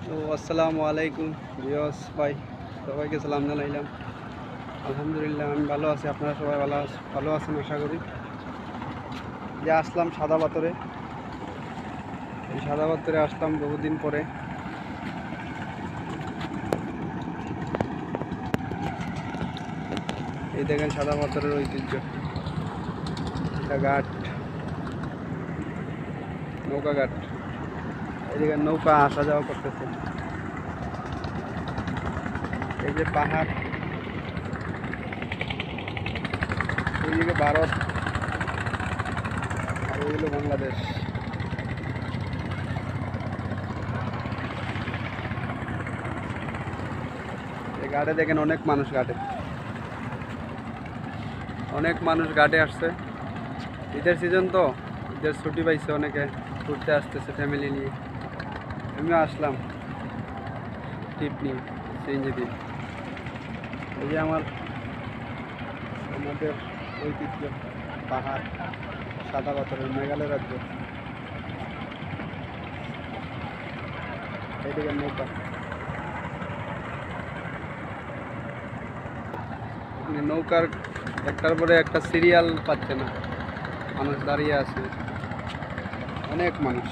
তো আসসালামু আলাইকুম ভিউয়ার্স ভাই, সবাইকে সালাম জানাইলাম। আলহামদুলিল্লাহ আমি ভালো আছি, আপনারা সবাই ভালো আছেন আশা করি। যে আসলাম সাদা পাথরে, এই সাদা পাথরে আসলাম বহুদিন পরে। এই দেখেন সাদা পাথরের ঐতিহ্য, এটা ঘাট, নৌকা ঘাট। এই দেখেন নৌকা আসা যাওয়া করতেছে। এই যে পাহাড়, এইদিকে ভারত আর ওইগুলো বাংলাদেশ। এই ঘাটে দেখেন অনেক মানুষ, অনেক মানুষ ঘাটে আসছে। ঈদের সিজন তো, ঈদের ছুটি পাইছে, অনেকে ঘুরতে আসতেছে ফ্যামিলি নিয়ে। আমিও আসলাম ট্রিপ নিয়ে, সিএনজি দিয়ে। এই যে আমাদের ঐতিহ্য পাহাড়, সাদা পাথরের মেঘালয় রাজ্য। এইদিকে নৌকা, নৌকার একটার পরে একটা সিরিয়াল পাচ্ছে না, মানুষ দাঁড়িয়ে আছে, অনেক মানুষ।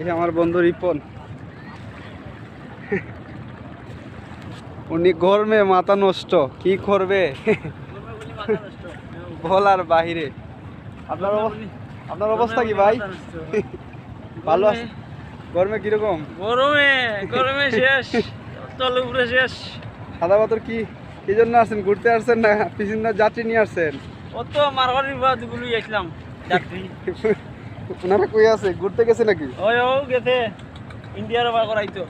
এই আমার বন্ধু রিপন, উনি গরমে মাথা নষ্ট, কি করবে বলার বাহিরে। আপনার অবস্থা কি ভাই? ভালো আছে? গরমে কিরকম? গরমে শেষ, তলে উপরে শেষ। সাদা পাথর কি এই জন্য আসছেন, ঘুরতে আসছেন না পিছনে যাত্রী নিয়ে আসছেন? অত মারগাড়ির বাদ গুলো গেছিলাম যাত্রী। ওনারা কই আছে, ঘুরতে গেছে নাকি? ওই ও গেছে ইন্ডিয়ার বার করাইতো।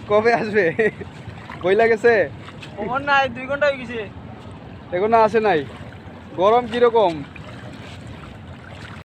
কবে আসবে বইলা গেছে? ওমন নাই 2 ঘন্টা হয়ে গেছে, এখনো আসে নাই। গরম কিরকম?